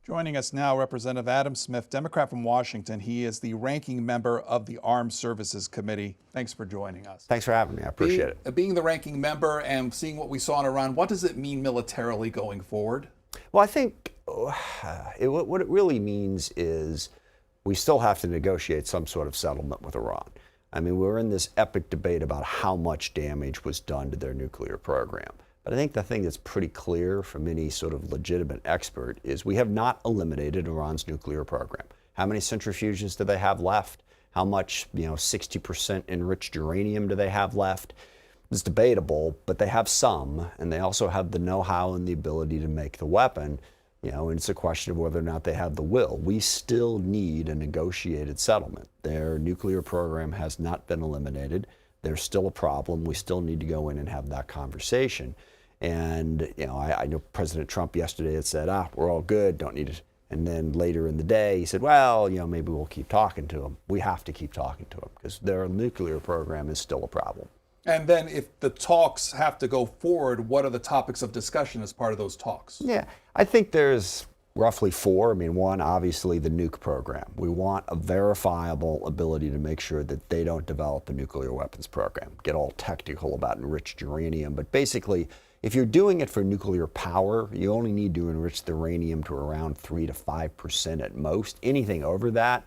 Joining us now, Representative Adam Smith, Democrat from Washington. He is the ranking member of the Armed Services Committee. Thanks for joining us. Thanks for having me. I appreciate it. Being the ranking member and seeing what we saw in Iran, what does it mean militarily going forward? Well, I think what it really means is we still have to negotiate some sort of settlement with Iran. I mean, we're in this epic debate about how much damage was done to their nuclear program. But I think the thing that's pretty clear from any sort of legitimate expert is we have not eliminated Iran's nuclear program. How many centrifuges do they have left? How much, 60% enriched uranium do they have left? It's debatable, but they have some, and they also have the know-how and the ability to make the weapon. And it's a question of whether or not they have the will. We still need a negotiated settlement. Their nuclear program has not been eliminated. There's still a problem. We still need to go in and have that conversation. And, I know President Trump yesterday had said, we're all good, don't need it. And then later in the day, he said, well, maybe we'll keep talking to them. We have to keep talking to them because their nuclear program is still a problem. And then if the talks have to go forward, what are the topics of discussion as part of those talks? Yeah, I think there's roughly four. One, obviously the nuke program. We want a verifiable ability to make sure that they don't develop a nuclear weapons program. Get all technical about enriched uranium, but basically, if you're doing it for nuclear power, you only need to enrich the uranium to around 3 to 5% at most. Anything over that,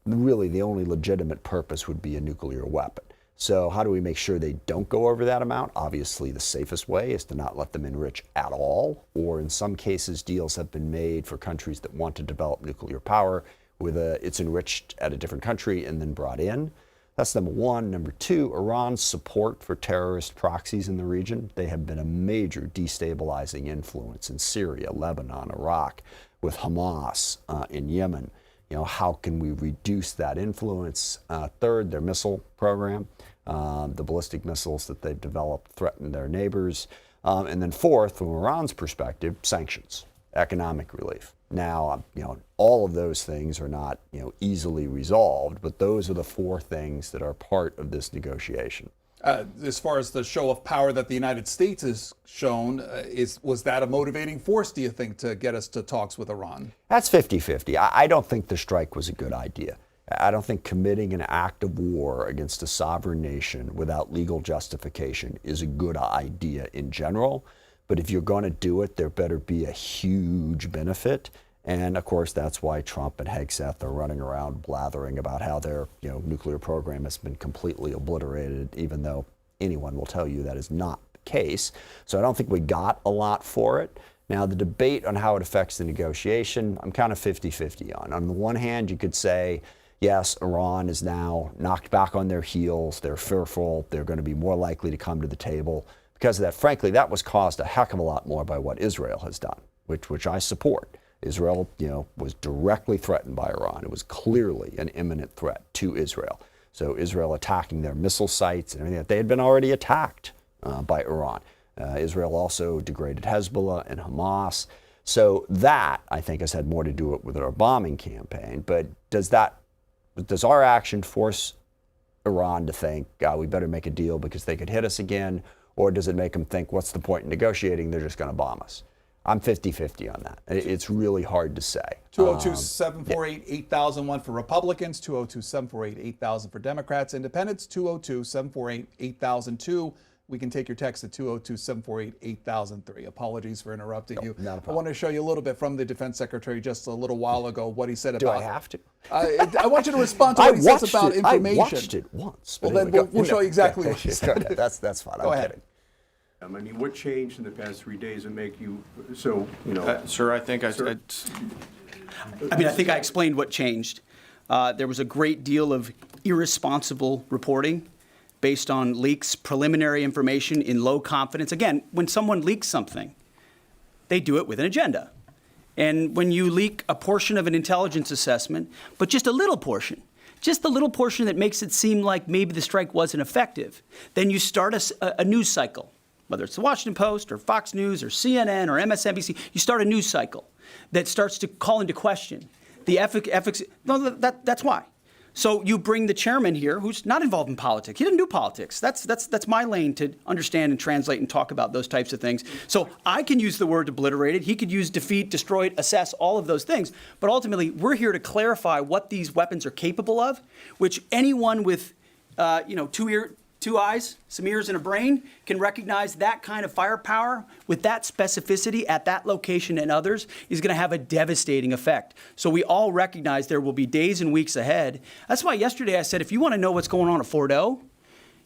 really the only legitimate purpose would be a nuclear weapon. So how do we make sure they don't go over that amount? Obviously, the safest way is to not let them enrich at all, or in some cases, deals have been made for countries that want to develop nuclear power with it's enriched at a different country and then brought in. That's number one. Number two, Iran's support for terrorist proxies in the region. They have been a major destabilizing influence in Syria, Lebanon, Iraq, with Hamas in Yemen. How can we reduce that influence? Third, their missile program. The ballistic missiles that they've developed threaten their neighbors. And then fourth, from Iran's perspective, sanctions, economic relief. Now, all of those things are not, easily resolved, but those are the four things that are part of this negotiation. As far as the show of power that the United States has shown, was that a motivating force, do you think, to get us to talks with Iran? That's 50-50. I don't think the strike was a good idea. I don't think committing an act of war against a sovereign nation without legal justification is a good idea in general. But if you're going to do it, there better be a huge benefit. And of course, that's why Trump and Hegseth are running around blathering about how their nuclear program has been completely obliterated, even though anyone will tell you that is not the case. So I don't think we got a lot for it. Now, the debate on how it affects the negotiation, I'm kind of 50-50 on. On the one hand, you could say, yes, Iran is now knocked back on their heels. They're fearful. They're going to be more likely to come to the table. Because of that, frankly, that was caused a heck of a lot more by what Israel has done, which I support. Israel, was directly threatened by Iran. It was clearly an imminent threat to Israel. So Israel attacking their missile sites and everything, they had been already attacked by Iran. Israel also degraded Hezbollah and Hamas. So that, I think, has had more to do with our bombing campaign. But does our action force Iran to think, we better make a deal because they could hit us again? Or does it make them think, what's the point in negotiating? They're just going to bomb us. I'm 50-50 on that. It's really hard to say. 202-748-8001 for Republicans, 202-748-8000 for Democrats, Independents, 202-748-8002. We can take your text at 202-748-8003. Apologies for interrupting you. Not a problem. I want to show you a little bit from the Defense Secretary just a little while ago, what he said about... Do I have to? I want you to respond to what he says about information. I watched it once. Well, then we'll show you exactly what he said. That's fine. Go I'm ahead. kidding. What changed in the past 3 days that make you so, Sir, I think I think I explained what changed. There was a great deal of irresponsible reporting based on leaks, preliminary information in low confidence. Again, when someone leaks something, they do it with an agenda. And when you leak a portion of an intelligence assessment, but just a little portion that makes it seem like maybe the strike wasn't effective, then you start a news cycle. Whether it's the Washington Post or Fox News or CNN or MSNBC, you start a news cycle that starts to call into question the efficacy. No, that's why. So you bring the chairman here, who's not involved in politics. He didn't do politics. That's my lane to understand and translate and talk about those types of things. So I can use the word obliterated. He could use defeat, destroyed, assess, all of those things. But ultimately, we're here to clarify what these weapons are capable of, which anyone with, two eyes, some ears, and a brain can recognize that kind of firepower with that specificity at that location and others is going to have a devastating effect. So we all recognize there will be days and weeks ahead. That's why yesterday I said, if you want to know what's going on at Fort O,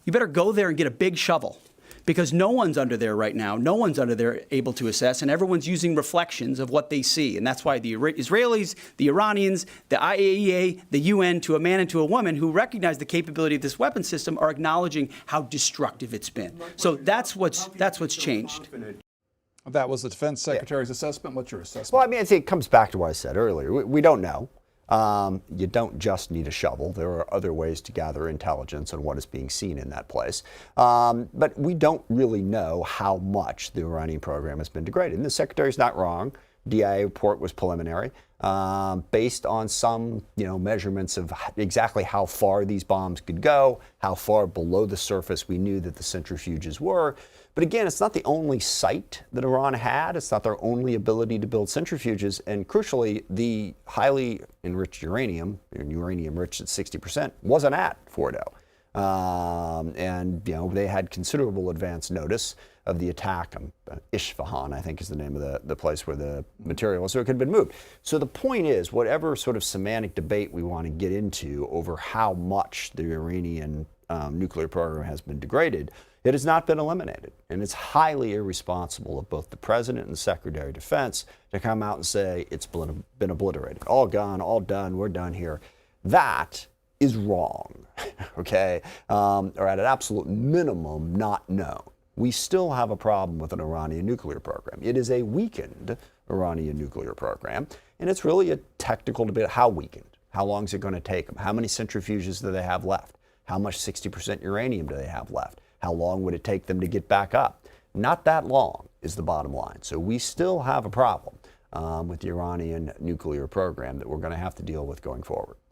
you better go there and get a big shovel. Because no one's under there right now. No one's under there able to assess, and everyone's using reflections of what they see. And that's why the Israelis, the Iranians, the IAEA, the UN, to a man and to a woman who recognize the capability of this weapon system are acknowledging how destructive it's been. So that's what's changed. That was the Defense Secretary's assessment. What's your assessment? Well, I mean, it comes back to what I said earlier. We don't know. You don't just need a shovel. There are other ways to gather intelligence on what is being seen in that place. But we don't really know how much the Iranian program has been degraded. And the Secretary's not wrong. DIA report was preliminary, based on some measurements of exactly how far these bombs could go, how far below the surface we knew that the centrifuges were. But again, it's not the only site that Iran had. It's not their only ability to build centrifuges. And crucially, the highly enriched uranium, enriched at 60%, wasn't at Fort O. And they had considerable advance notice of the attack. Isfahan, I think, is the name of the place where the material was, so it could have been moved. So the point is, whatever sort of semantic debate we want to get into over how much the Iranian nuclear program has been degraded, it has not been eliminated. And it's highly irresponsible of both the President and the Secretary of Defense to come out and say it's been obliterated. All gone, all done, we're done here. That is wrong, okay? Or at an absolute minimum, not known. We still have a problem with an Iranian nuclear program. It is a weakened Iranian nuclear program, and it's really a technical debate. How weakened? How long is it going to take them? How many centrifuges do they have left? How much 60% uranium do they have left? How long would it take them to get back up? Not that long is the bottom line. So we still have a problem with the Iranian nuclear program that we're going to have to deal with going forward.